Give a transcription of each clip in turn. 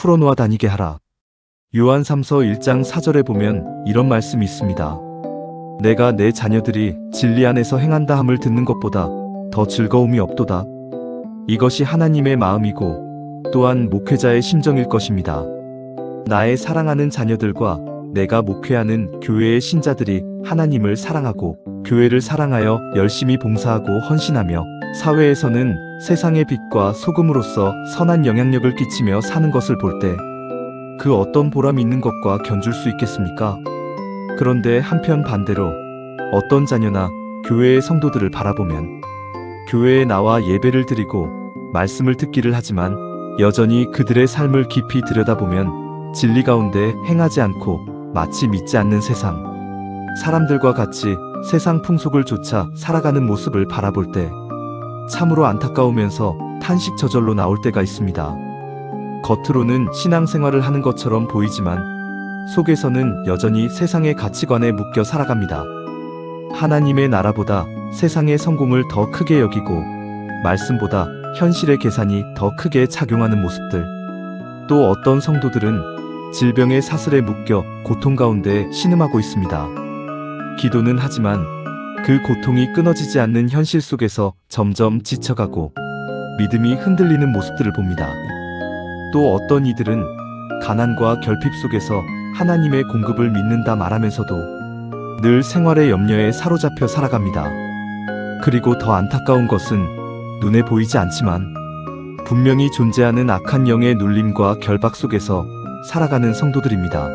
풀어놓아 다니게 하라. 요한3서 1장 4절에 보면 이런 말씀이 있습니다. 내가 내 자녀들이 진리 안에서 행한다 함을 듣는 것보다 더 즐거움이 없도다. 이것이 하나님의 마음이고 또한 목회자의 심정일 것입니다. 나의 사랑하는 자녀들과 내가 목회하는 교회의 신자들이 하나님을 사랑하고 교회를 사랑하여 열심히 봉사하고 헌신하며 사회에서는 세상의 빛과 소금으로서 선한 영향력을 끼치며 사는 것을 볼 때 그 어떤 보람 있는 것과 견줄 수 있겠습니까? 그런데 한편 반대로 어떤 자녀나 교회의 성도들을 바라보면 교회에 나와 예배를 드리고 말씀을 듣기를 하지만 여전히 그들의 삶을 깊이 들여다보면 진리 가운데 행하지 않고 마치 믿지 않는 세상, 사람들과 같이 세상 풍속을 쫓아 살아가는 모습을 바라볼 때 참으로 안타까우면서 탄식 저절로 나올 때가 있습니다. 겉으로는 신앙생활을 하는 것처럼 보이지만 속에서는 여전히 세상의 가치관에 묶여 살아갑니다. 하나님의 나라보다 세상의 성공을 더 크게 여기고 말씀보다 현실의 계산이 더 크게 작용하는 모습들. 또 어떤 성도들은 질병의 사슬에 묶여 고통 가운데 신음하고 있습니다. 기도는 하지만 그 고통이 끊어지지 않는 현실 속에서 점점 지쳐가고 믿음이 흔들리는 모습들을 봅니다. 또 어떤 이들은 가난과 결핍 속에서 하나님의 공급을 믿는다 말하면서도 늘 생활의 염려에 사로잡혀 살아갑니다. 그리고 더 안타까운 것은 눈에 보이지 않지만 분명히 존재하는 악한 영의 눌림과 결박 속에서 살아가는 성도들입니다.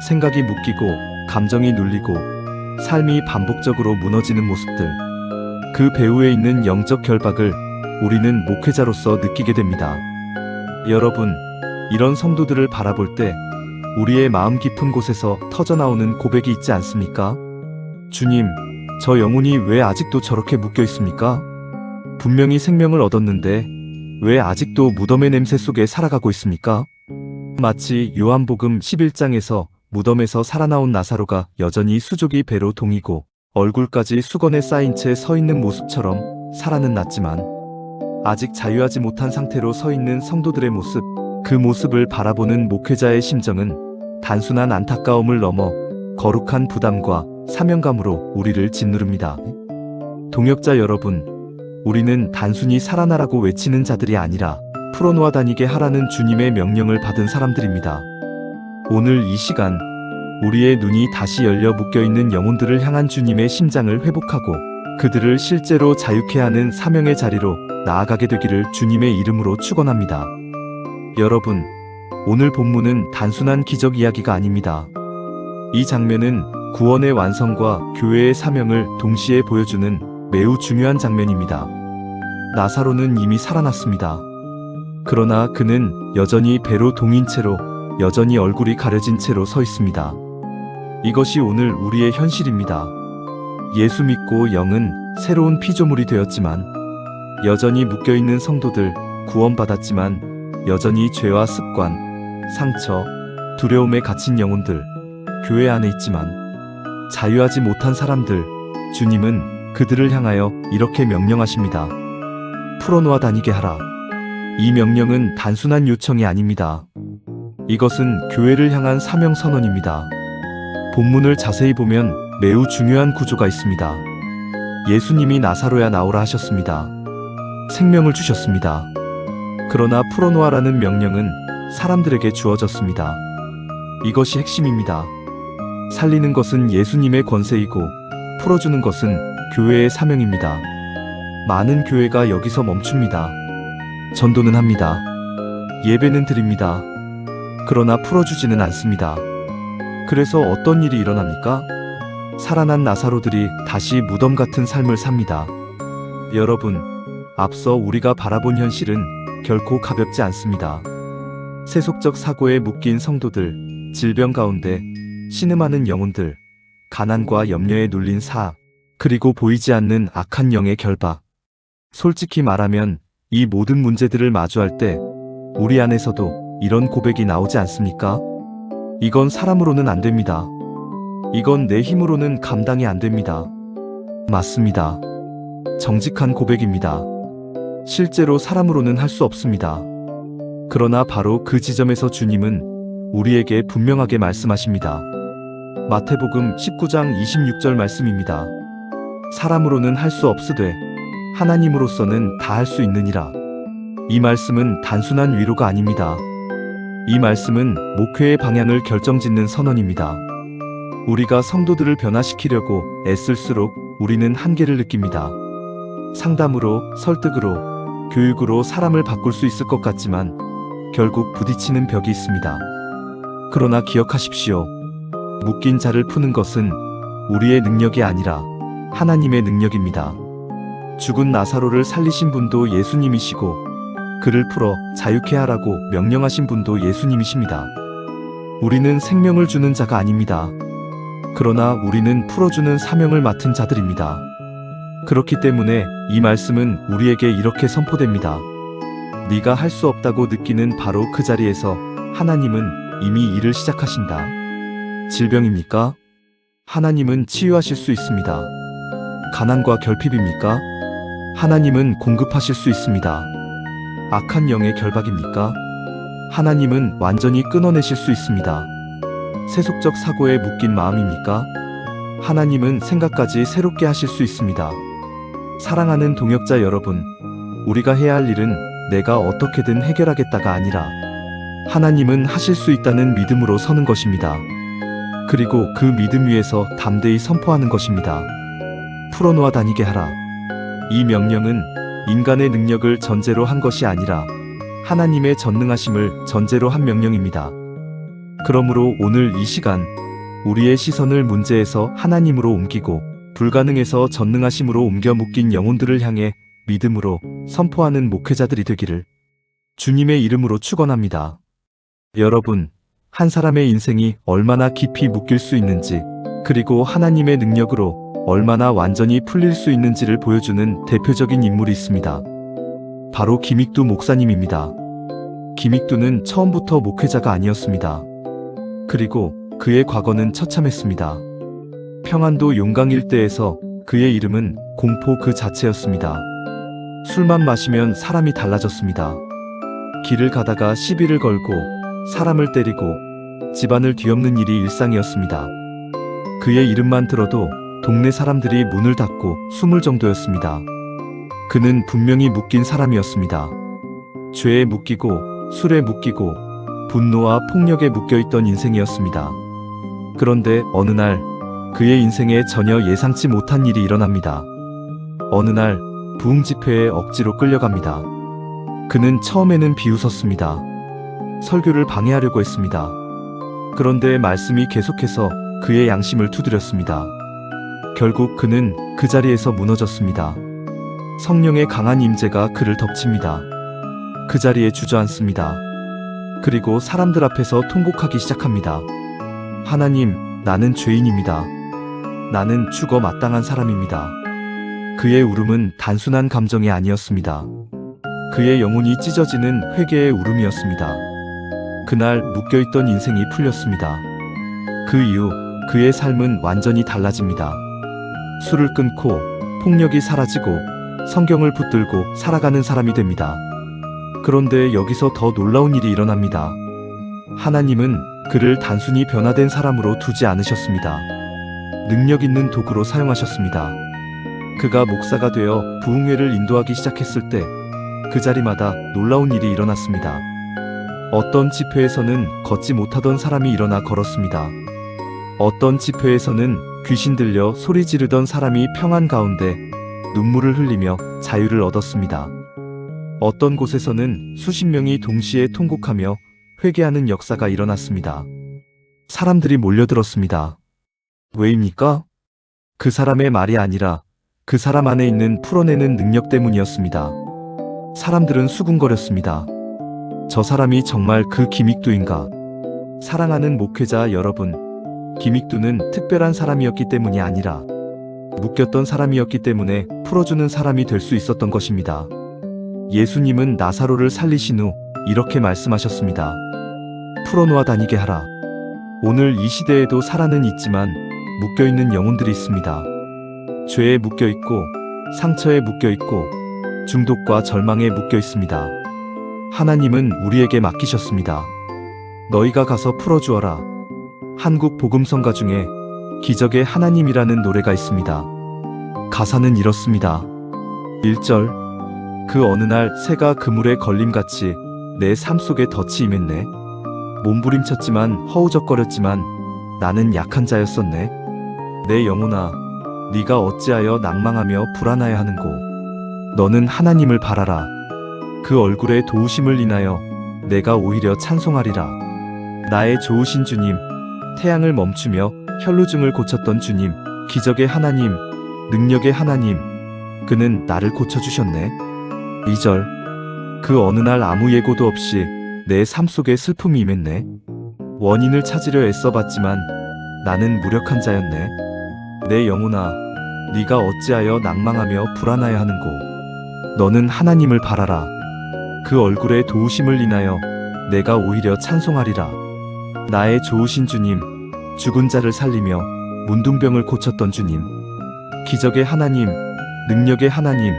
생각이 묶이고 감정이 눌리고 삶이 반복적으로 무너지는 모습들. 그 배후에 있는 영적 결박을 우리는 목회자로서 느끼게 됩니다. 여러분, 이런 성도들을 바라볼 때 우리의 마음 깊은 곳에서 터져나오는 고백이 있지 않습니까? 주님, 저 영혼이 왜 아직도 저렇게 묶여 있습니까? 분명히 생명을 얻었는데 왜 아직도 무덤의 냄새 속에 살아가고 있습니까? 마치 요한복음 11장에서 무덤에서 살아나온 나사로가 여전히 수족이 배로 동이고 얼굴까지 수건에 쌓인 채 서 있는 모습처럼 살아는 났지만 아직 자유하지 못한 상태로 서 있는 성도들의 모습, 그 모습을 바라보는 목회자의 심정은 단순한 안타까움을 넘어 거룩한 부담과 사명감으로 우리를 짓누릅니다. 동역자 여러분, 우리는 단순히 살아나라고 외치는 자들이 아니라 풀어놓아 다니게 하라는 주님의 명령을 받은 사람들입니다. 오늘 이 시간 우리의 눈이 다시 열려 묶여있는 영혼들을 향한 주님의 심장을 회복하고 그들을 실제로 자유케 하는 사명의 자리로 나아가게 되기를 주님의 이름으로 축원합니다. 여러분, 오늘 본문은 단순한 기적 이야기가 아닙니다. 이 장면은 구원의 완성과 교회의 사명을 동시에 보여주는 매우 중요한 장면입니다. 나사로는 이미 살아났습니다. 그러나 그는 여전히 배로 동인 채로 여전히 얼굴이 가려진 채로 서 있습니다. 이것이 오늘 우리의 현실입니다. 예수 믿고 영은 새로운 피조물이 되었지만 여전히 묶여있는 성도들, 구원받았지만 여전히 죄와 습관, 상처, 두려움에 갇힌 영혼들, 교회 안에 있지만 자유하지 못한 사람들, 주님은 그들을 향하여 이렇게 명령하십니다. 풀어놓아 다니게 하라. 이 명령은 단순한 요청이 아닙니다. 이것은 교회를 향한 사명 선언입니다. 본문을 자세히 보면 매우 중요한 구조가 있습니다. 예수님이 나사로야 나오라 하셨습니다. 생명을 주셨습니다. 그러나 풀어놓아라는 명령은 사람들에게 주어졌습니다. 이것이 핵심입니다. 살리는 것은 예수님의 권세이고 풀어주는 것은 교회의 사명입니다. 많은 교회가 여기서 멈춥니다. 전도는 합니다. 예배는 드립니다. 그러나 풀어주지는 않습니다. 그래서 어떤 일이 일어납니까? 살아난 나사로들이 다시 무덤 같은 삶을 삽니다. 여러분, 앞서 우리가 바라본 현실은 결코 가볍지 않습니다. 세속적 사고에 묶인 성도들, 질병 가운데 신음하는 영혼들, 가난과 염려에 눌린 사, 그리고 보이지 않는 악한 영의 결박. 솔직히 말하면 이 모든 문제들을 마주할 때 우리 안에서도 이런 고백이 나오지 않습니까? 이건 사람으로는 안 됩니다. 이건 내 힘으로는 감당이 안 됩니다. 맞습니다. 정직한 고백입니다. 실제로 사람으로는 할 수 없습니다. 그러나 바로 그 지점에서 주님은 우리에게 분명하게 말씀하십니다. 마태복음 19장 26절 말씀입니다. 사람으로는 할 수 없으되 하나님으로서는 다 할 수 있느니라. 이 말씀은 단순한 위로가 아닙니다. 이 말씀은 목회의 방향을 결정짓는 선언입니다. 우리가 성도들을 변화시키려고 애쓸수록 우리는 한계를 느낍니다. 상담으로, 설득으로, 교육으로 사람을 바꿀 수 있을 것 같지만 결국 부딪히는 벽이 있습니다. 그러나 기억하십시오. 묶인 자를 푸는 것은 우리의 능력이 아니라 하나님의 능력입니다. 죽은 나사로를 살리신 분도 예수님이시고 그를 풀어 자유케 하라고 명령하신 분도 예수님이십니다. 우리는 생명을 주는 자가 아닙니다. 그러나 우리는 풀어주는 사명을 맡은 자들입니다. 그렇기 때문에 이 말씀은 우리에게 이렇게 선포됩니다. 네가 할 수 없다고 느끼는 바로 그 자리에서 하나님은 이미 일을 시작하신다. 질병입니까? 하나님은 치유하실 수 있습니다. 가난과 결핍입니까? 하나님은 공급하실 수 있습니다. 악한 영의 결박입니까? 하나님은 완전히 끊어내실 수 있습니다. 세속적 사고에 묶인 마음입니까? 하나님은 생각까지 새롭게 하실 수 있습니다. 사랑하는 동역자 여러분, 우리가 해야 할 일은 내가 어떻게든 해결하겠다가 아니라 하나님은 하실 수 있다는 믿음으로 서는 것입니다. 그리고 그 믿음 위에서 담대히 선포하는 것입니다. 풀어놓아 다니게 하라. 이 명령은 인간의 능력을 전제로 한 것이 아니라 하나님의 전능하심을 전제로 한 명령입니다. 그러므로 오늘 이 시간 우리의 시선을 문제에서 하나님으로 옮기고 불가능에서 전능하심으로 옮겨 묶인 영혼들을 향해 믿음으로 선포하는 목회자들이 되기를 주님의 이름으로 축원합니다. 여러분, 한 사람의 인생이 얼마나 깊이 묶일 수 있는지, 그리고 하나님의 능력으로 얼마나 완전히 풀릴 수 있는지를 보여주는 대표적인 인물이 있습니다. 바로 김익두 목사님입니다. 김익두는 처음부터 목회자가 아니었습니다. 그리고 그의 과거는 처참했습니다. 평안도 용강 일대에서 그의 이름은 공포 그 자체였습니다. 술만 마시면 사람이 달라졌습니다. 길을 가다가 시비를 걸고 사람을 때리고 집안을 뒤엎는 일이 일상이었습니다. 그의 이름만 들어도 동네 사람들이 문을 닫고 숨을 정도였습니다. 그는 분명히 묶인 사람이었습니다. 죄에 묶이고 술에 묶이고 분노와 폭력에 묶여있던 인생이었습니다. 그런데 어느 날 그의 인생에 전혀 예상치 못한 일이 일어납니다. 어느 날 부흥 집회에 억지로 끌려갑니다. 그는 처음에는 비웃었습니다. 설교를 방해하려고 했습니다. 그런데 말씀이 계속해서 그의 양심을 두드렸습니다. 결국 그는 그 자리에서 무너졌습니다. 성령의 강한 임재가 그를 덮칩니다. 그 자리에 주저앉습니다. 그리고 사람들 앞에서 통곡하기 시작합니다. 하나님, 나는 죄인입니다. 나는 죽어 마땅한 사람입니다. 그의 울음은 단순한 감정이 아니었습니다. 그의 영혼이 찢어지는 회개의 울음이었습니다. 그날 묶여있던 인생이 풀렸습니다. 그 이후 그의 삶은 완전히 달라집니다. 술을 끊고 폭력이 사라지고 성경을 붙들고 살아가는 사람이 됩니다. 그런데 여기서 더 놀라운 일이 일어납니다. 하나님은 그를 단순히 변화된 사람으로 두지 않으셨습니다. 능력 있는 도구로 사용하셨습니다. 그가 목사가 되어 부흥회를 인도하기 시작했을 때 그 자리마다 놀라운 일이 일어났습니다. 어떤 집회에서는 걷지 못하던 사람이 일어나 걸었습니다. 어떤 집회에서는 귀신 들려 소리 지르던 사람이 평안 가운데 눈물을 흘리며 자유를 얻었습니다. 어떤 곳에서는 수십 명이 동시에 통곡하며 회개하는 역사가 일어났습니다. 사람들이 몰려들었습니다. 왜입니까? 그 사람의 말이 아니라 그 사람 안에 있는 풀어내는 능력 때문이었습니다. 사람들은 수군거렸습니다. 저 사람이 정말 그 김익두인가? 사랑하는 목회자 여러분, 김익두는 특별한 사람이었기 때문이 아니라 묶였던 사람이었기 때문에 풀어주는 사람이 될 수 있었던 것입니다. 예수님은 나사로를 살리신 후 이렇게 말씀하셨습니다. 풀어놓아 다니게 하라. 오늘 이 시대에도 살아는 있지만 묶여있는 영혼들이 있습니다. 죄에 묶여있고 상처에 묶여있고 중독과 절망에 묶여 있습니다. 하나님은 우리에게 맡기셨습니다. 너희가 가서 풀어주어라. 한국 복음성가 중에 기적의 하나님이라는 노래가 있습니다. 가사는 이렇습니다. 1절. 그 어느 날 새가 그물에 걸림같이 내 삶 속에 덫이 임했네. 몸부림쳤지만 허우적거렸지만 나는 약한 자였었네. 내 영혼아, 네가 어찌하여 낭망하며 불안하여 하는고. 너는 하나님을 바라라. 그 얼굴에 도우심을 인하여 내가 오히려 찬송하리라. 나의 좋으신 주님, 태양을 멈추며 혈루증을 고쳤던 주님, 기적의 하나님, 능력의 하나님, 그는 나를 고쳐주셨네. 2절. 그 어느 날 아무 예고도 없이 내 삶 속에 슬픔이 임했네. 원인을 찾으려 애써봤지만 나는 무력한 자였네. 내 영혼아, 네가 어찌하여 낭망하며 불안하여 하는고. 너는 하나님을 바라라. 그 얼굴에 도우심을 인하여 내가 오히려 찬송하리라. 나의 좋으신 주님, 죽은 자를 살리며 문둥병을 고쳤던 주님, 기적의 하나님, 능력의 하나님,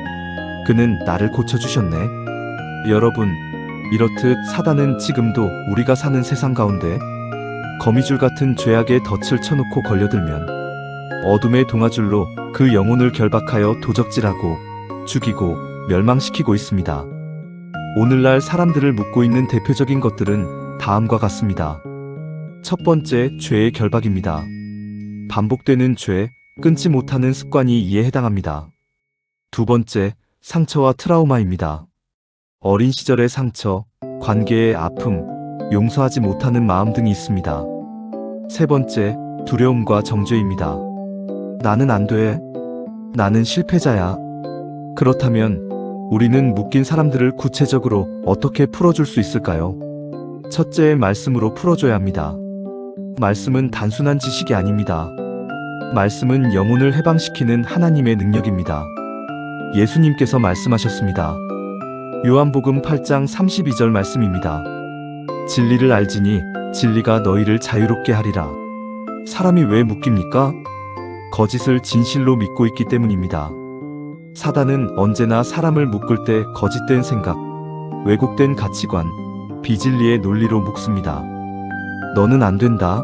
그는 나를 고쳐주셨네. 여러분, 이렇듯 사단은 지금도 우리가 사는 세상 가운데 거미줄 같은 죄악의 덫을 쳐놓고 걸려들면 어둠의 동아줄로 그 영혼을 결박하여 도적질하고 죽이고 멸망시키고 있습니다. 오늘날 사람들을 묶고 있는 대표적인 것들은 다음과 같습니다. 첫 번째, 죄의 결박입니다. 반복되는 죄, 끊지 못하는 습관이 이에 해당합니다. 두 번째, 상처와 트라우마입니다. 어린 시절의 상처, 관계의 아픔, 용서하지 못하는 마음 등이 있습니다. 세 번째, 두려움과 정죄입니다. 나는 안 돼. 나는 실패자야. 그렇다면 우리는 묶인 사람들을 구체적으로 어떻게 풀어줄 수 있을까요? 첫째, 말씀으로 풀어줘야 합니다. 말씀은 단순한 지식이 아닙니다. 말씀은 영혼을 해방시키는 하나님의 능력입니다. 예수님께서 말씀하셨습니다. 요한복음 8장 32절 말씀입니다. 진리를 알지니 진리가 너희를 자유롭게 하리라. 사람이 왜 묶입니까? 거짓을 진실로 믿고 있기 때문입니다. 사단은 언제나 사람을 묶을 때 거짓된 생각, 왜곡된 가치관, 비진리의 논리로 묶습니다. 너는 안 된다.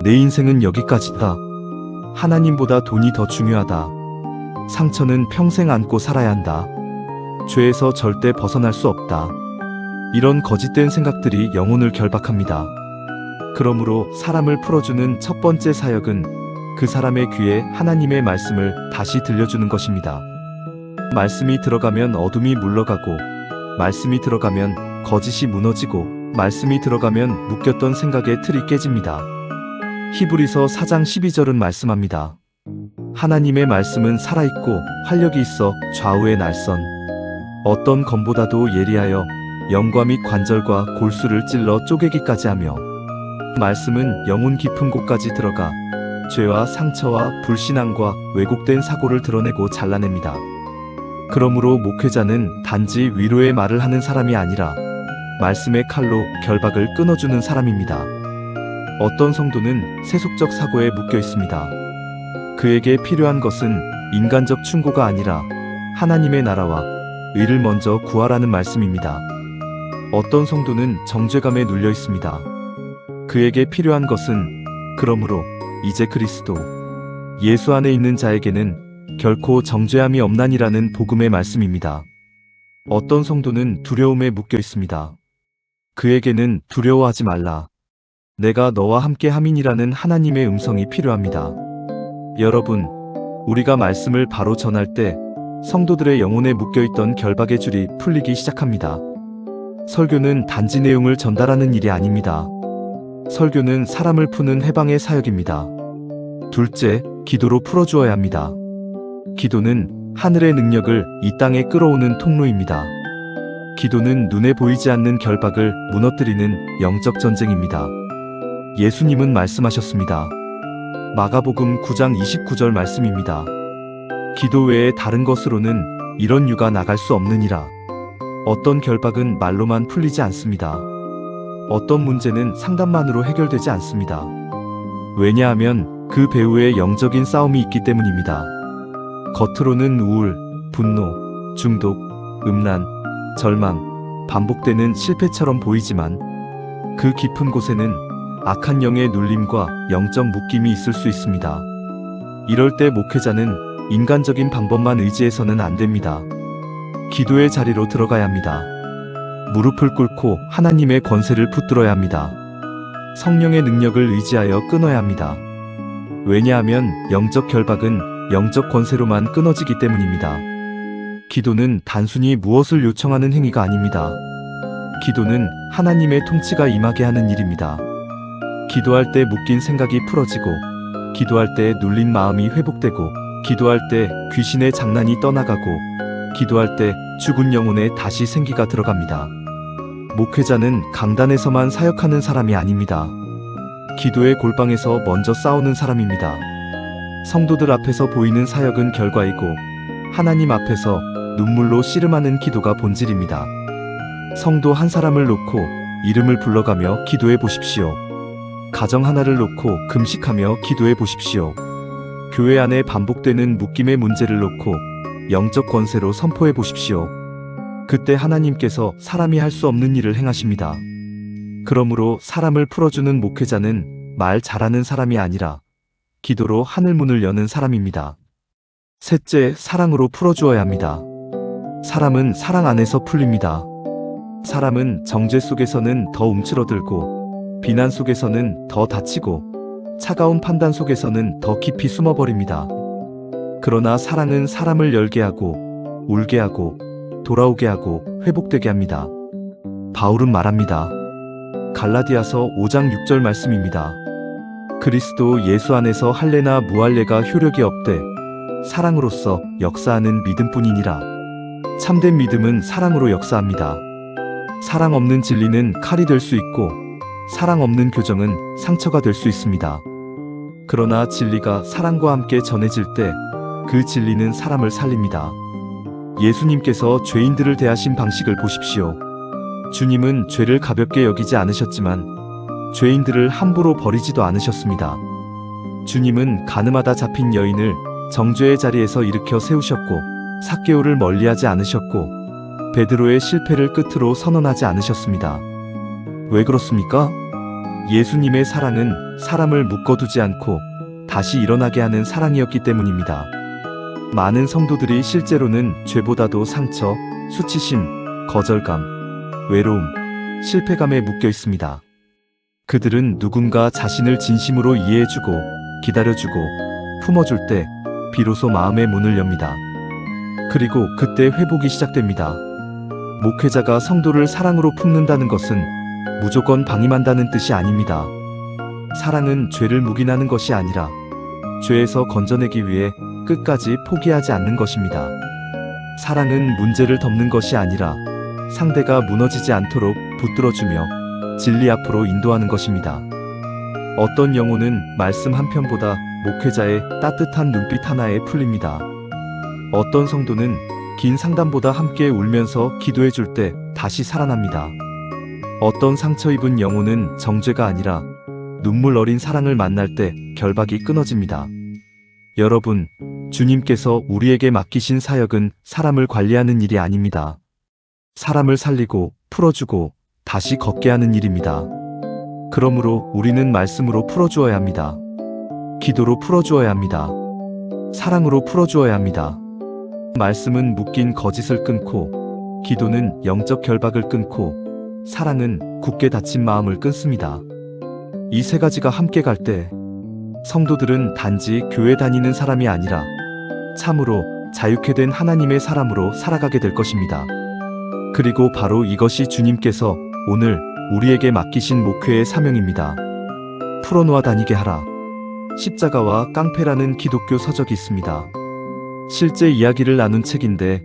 내 인생은 여기까지다. 하나님보다 돈이 더 중요하다. 상처는 평생 안고 살아야 한다. 죄에서 절대 벗어날 수 없다. 이런 거짓된 생각들이 영혼을 결박합니다. 그러므로 사람을 풀어주는 첫 번째 사역은 그 사람의 귀에 하나님의 말씀을 다시 들려주는 것입니다. 말씀이 들어가면 어둠이 물러가고, 말씀이 들어가면 거짓이 무너지고, 말씀이 들어가면 묶였던 생각의 틀이 깨집니다. 히브리서 4장 12절은 말씀합니다. 하나님의 말씀은 살아있고 활력이 있어 좌우의 날선 어떤 검보다도 예리하여 영과 및 관절과 골수를 찔러 쪼개기까지 하며, 말씀은 영혼 깊은 곳까지 들어가 죄와 상처와 불신앙과 왜곡된 사고를 드러내고 잘라냅니다. 그러므로 목회자는 단지 위로의 말을 하는 사람이 아니라 말씀의 칼로 결박을 끊어주는 사람입니다. 어떤 성도는 세속적 사고에 묶여 있습니다. 그에게 필요한 것은 인간적 충고가 아니라 하나님의 나라와 의를 먼저 구하라는 말씀입니다. 어떤 성도는 정죄감에 눌려 있습니다. 그에게 필요한 것은 그러므로 이제 그리스도 예수 안에 있는 자에게는 결코 정죄함이 없나니라는 복음의 말씀입니다. 어떤 성도는 두려움에 묶여 있습니다. 그에게는 두려워하지 말라. 내가 너와 함께 함이니라는 하나님의 음성이 필요합니다. 여러분, 우리가 말씀을 바로 전할 때 성도들의 영혼에 묶여있던 결박의 줄이 풀리기 시작합니다. 설교는 단지 내용을 전달하는 일이 아닙니다. 설교는 사람을 푸는 해방의 사역입니다. 둘째, 기도로 풀어주어야 합니다. 기도는 하늘의 능력을 이 땅에 끌어오는 통로입니다. 기도는 눈에 보이지 않는 결박을 무너뜨리는 영적 전쟁입니다. 예수님은 말씀하셨습니다. 마가복음 9장 29절 말씀입니다. 기도 외에 다른 것으로는 이런 유가 나갈 수 없느니라. 어떤 결박은 말로만 풀리지 않습니다. 어떤 문제는 상담만으로 해결되지 않습니다. 왜냐하면 그 배후에 영적인 싸움이 있기 때문입니다. 겉으로는 우울, 분노, 중독, 음란, 절망, 반복되는 실패처럼 보이지만 그 깊은 곳에는 악한 영의 눌림과 영적 묶임이 있을 수 있습니다. 이럴 때 목회자는 인간적인 방법만 의지해서는 안 됩니다. 기도의 자리로 들어가야 합니다. 무릎을 꿇고 하나님의 권세를 붙들어야 합니다. 성령의 능력을 의지하여 끊어야 합니다. 왜냐하면 영적 결박은 영적 권세로만 끊어지기 때문입니다. 기도는 단순히 무엇을 요청하는 행위가 아닙니다. 기도는 하나님의 통치가 임하게 하는 일입니다. 기도할 때 묶인 생각이 풀어지고, 기도할 때 눌린 마음이 회복되고, 기도할 때 귀신의 장난이 떠나가고, 기도할 때 죽은 영혼에 다시 생기가 들어갑니다. 목회자는 강단에서만 사역하는 사람이 아닙니다. 기도의 골방에서 먼저 싸우는 사람입니다. 성도들 앞에서 보이는 사역은 결과이고, 하나님 앞에서 눈물로 씨름하는 기도가 본질입니다. 성도 한 사람을 놓고 이름을 불러가며 기도해 보십시오. 가정 하나를 놓고 금식하며 기도해 보십시오. 교회 안에 반복되는 묶임의 문제를 놓고 영적 권세로 선포해 보십시오. 그때 하나님께서 사람이 할 수 없는 일을 행하십니다. 그러므로 사람을 풀어주는 목회자는 말 잘하는 사람이 아니라 기도로 하늘문을 여는 사람입니다. 셋째, 사랑으로 풀어주어야 합니다. 사람은 사랑 안에서 풀립니다. 사람은 정죄 속에서는 더 움츠러들고, 비난 속에서는 더 다치고, 차가운 판단 속에서는 더 깊이 숨어버립니다. 그러나 사랑은 사람을 열게 하고, 울게 하고, 돌아오게 하고, 회복되게 합니다. 바울은 말합니다. 갈라디아서 5장 6절 말씀입니다. 그리스도 예수 안에서 할례나 무할례가 효력이 없되 사랑으로서 역사하는 믿음뿐이니라. 참된 믿음은 사랑으로 역사합니다. 사랑 없는 진리는 칼이 될 수 있고, 사랑 없는 교정은 상처가 될 수 있습니다. 그러나 진리가 사랑과 함께 전해질 때 그 진리는 사람을 살립니다. 예수님께서 죄인들을 대하신 방식을 보십시오. 주님은 죄를 가볍게 여기지 않으셨지만 죄인들을 함부로 버리지도 않으셨습니다. 주님은 가늠하다 잡힌 여인을 정죄의 자리에서 일으켜 세우셨고, 삭개오를 멀리하지 않으셨고, 베드로의 실패를 끝으로 선언하지 않으셨습니다. 왜 그렇습니까? 예수님의 사랑은 사람을 묶어두지 않고 다시 일어나게 하는 사랑이었기 때문입니다. 많은 성도들이 실제로는 죄보다도 상처, 수치심, 거절감, 외로움, 실패감에 묶여 있습니다. 그들은 누군가 자신을 진심으로 이해해주고, 기다려주고, 품어줄 때 비로소 마음의 문을 엽니다. 그리고 그때 회복이 시작됩니다. 목회자가 성도를 사랑으로 품는다는 것은 무조건 방임한다는 뜻이 아닙니다. 사랑은 죄를 묵인하는 것이 아니라 죄에서 건져내기 위해 끝까지 포기하지 않는 것입니다. 사랑은 문제를 덮는 것이 아니라 상대가 무너지지 않도록 붙들어주며 진리 앞으로 인도하는 것입니다. 어떤 영혼은 말씀 한 편보다 목회자의 따뜻한 눈빛 하나에 풀립니다. 어떤 성도는 긴 상담보다 함께 울면서 기도해 줄 때 다시 살아납니다. 어떤 상처 입은 영혼은 정죄가 아니라 눈물 어린 사랑을 만날 때 결박이 끊어집니다. 여러분, 주님께서 우리에게 맡기신 사역은 사람을 관리하는 일이 아닙니다. 사람을 살리고 풀어주고 다시 걷게 하는 일입니다. 그러므로 우리는 말씀으로 풀어주어야 합니다. 기도로 풀어주어야 합니다. 사랑으로 풀어주어야 합니다. 말씀은 묶인 거짓을 끊고, 기도는 영적 결박을 끊고, 사랑은 굳게 닫힌 마음을 끊습니다. 이 세 가지가 함께 갈 때 성도들은 단지 교회 다니는 사람이 아니라 참으로 자유케 된 하나님의 사람으로 살아가게 될 것입니다. 그리고 바로 이것이 주님께서 오늘 우리에게 맡기신 목회의 사명입니다. 풀어놓아 다니게 하라. 십자가와 깡패라는 기독교 서적이 있습니다. 실제 이야기를 나눈 책인데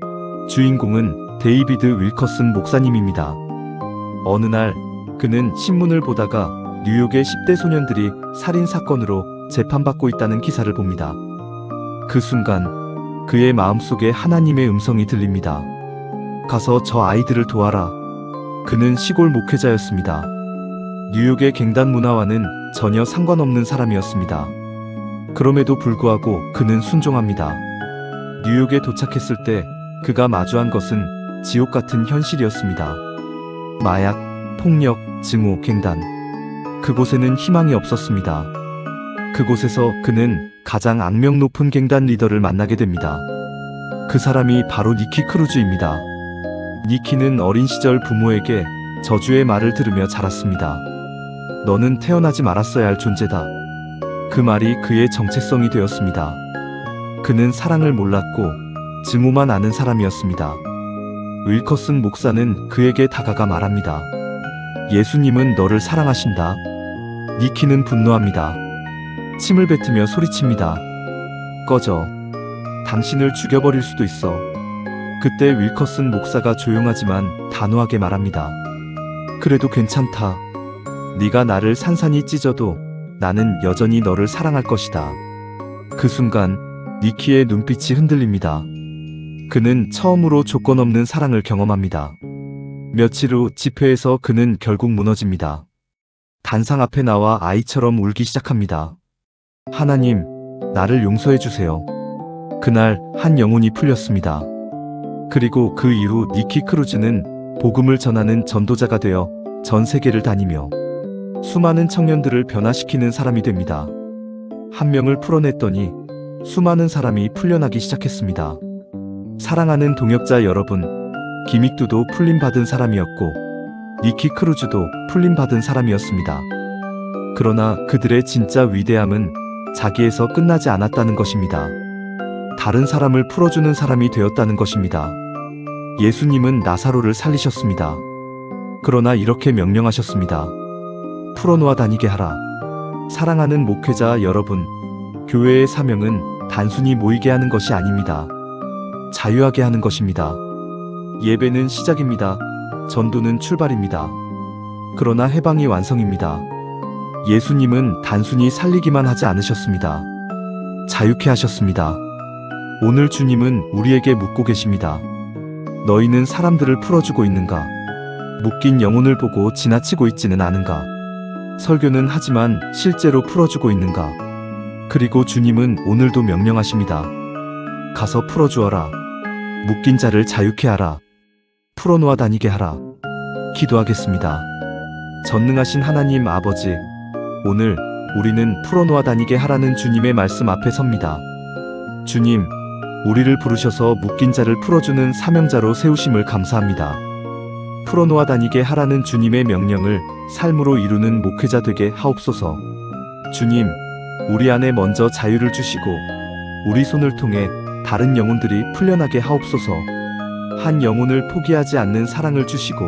주인공은 데이비드 윌커슨 목사님입니다. 어느 날 그는 신문을 보다가 뉴욕의 10대 소년들이 살인사건으로 재판받고 있다는 기사를 봅니다. 그 순간 그의 마음속에 하나님의 음성이 들립니다. 가서 저 아이들을 도와라. 그는 시골 목회자였습니다. 뉴욕의 갱단 문화와는 전혀 상관없는 사람이었습니다. 그럼에도 불구하고 그는 순종합니다. 뉴욕에 도착했을 때 그가 마주한 것은 지옥 같은 현실이었습니다. 마약, 폭력, 증오, 갱단. 그곳에는 희망이 없었습니다. 그곳에서 그는 가장 악명 높은 갱단 리더를 만나게 됩니다. 그 사람이 바로 니키 크루즈입니다. 니키는 어린 시절 부모에게 저주의 말을 들으며 자랐습니다. 너는 태어나지 말았어야 할 존재다. 그 말이 그의 정체성이 되었습니다. 그는 사랑을 몰랐고 증오만 아는 사람이었습니다. 윌커슨 목사는 그에게 다가가 말합니다. 예수님은 너를 사랑하신다. 니키는 분노합니다. 침을 뱉으며 소리칩니다. 꺼져. 당신을 죽여버릴 수도 있어. 그때 윌커슨 목사가 조용하지만 단호하게 말합니다. 그래도 괜찮다. 네가 나를 산산이 찢어도 나는 여전히 너를 사랑할 것이다. 그 순간 니키의 눈빛이 흔들립니다. 그는 처음으로 조건 없는 사랑을 경험합니다. 며칠 후 집회에서 그는 결국 무너집니다. 단상 앞에 나와 아이처럼 울기 시작합니다. 하나님, 나를 용서해 주세요. 그날 한 영혼이 풀렸습니다. 그리고 그 이후 니키 크루즈는 복음을 전하는 전도자가 되어 전 세계를 다니며 수많은 청년들을 변화시키는 사람이 됩니다. 한 명을 풀어냈더니 수많은 사람이 풀려나기 시작했습니다. 사랑하는 동역자 여러분, 기믹두도 풀림받은 사람이었고 니키 크루즈도 풀림받은 사람이었습니다. 그러나 그들의 진짜 위대함은 자기에서 끝나지 않았다는 것입니다. 다른 사람을 풀어주는 사람이 되었다는 것입니다. 예수님은 나사로를 살리셨습니다. 그러나 이렇게 명령하셨습니다. 풀어놓아 다니게 하라. 사랑하는 목회자 여러분, 교회의 사명은 단순히 모이게 하는 것이 아닙니다. 자유하게 하는 것입니다. 예배는 시작입니다. 전도는 출발입니다. 그러나 해방이 완성입니다. 예수님은 단순히 살리기만 하지 않으셨습니다. 자유케 하셨습니다. 오늘 주님은 우리에게 묻고 계십니다. 너희는 사람들을 풀어주고 있는가? 묶인 영혼을 보고 지나치고 있지는 않은가? 설교는 하지만 실제로 풀어주고 있는가? 그리고 주님은 오늘도 명령하십니다. 가서 풀어주어라. 묶인 자를 자유케 하라. 풀어놓아 다니게 하라. 기도하겠습니다. 전능하신 하나님 아버지, 오늘 우리는 풀어놓아 다니게 하라는 주님의 말씀 앞에 섭니다. 주님, 우리를 부르셔서 묶인 자를 풀어주는 사명자로 세우심을 감사합니다. 풀어놓아 다니게 하라는 주님의 명령을 삶으로 이루는 목회자 되게 하옵소서. 주님, 우리 안에 먼저 자유를 주시고 우리 손을 통해 다른 영혼들이 풀려나게 하옵소서. 한 영혼을 포기하지 않는 사랑을 주시고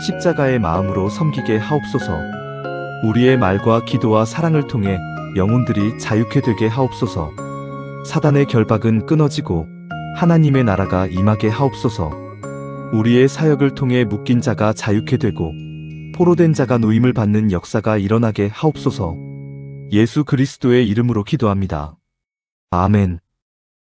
십자가의 마음으로 섬기게 하옵소서. 우리의 말과 기도와 사랑을 통해 영혼들이 자유케 되게 하옵소서. 사단의 결박은 끊어지고 하나님의 나라가 임하게 하옵소서. 우리의 사역을 통해 묶인 자가 자유케 되고 포로된 자가 노임을 받는 역사가 일어나게 하옵소서. 예수 그리스도의 이름으로 기도합니다. 아멘.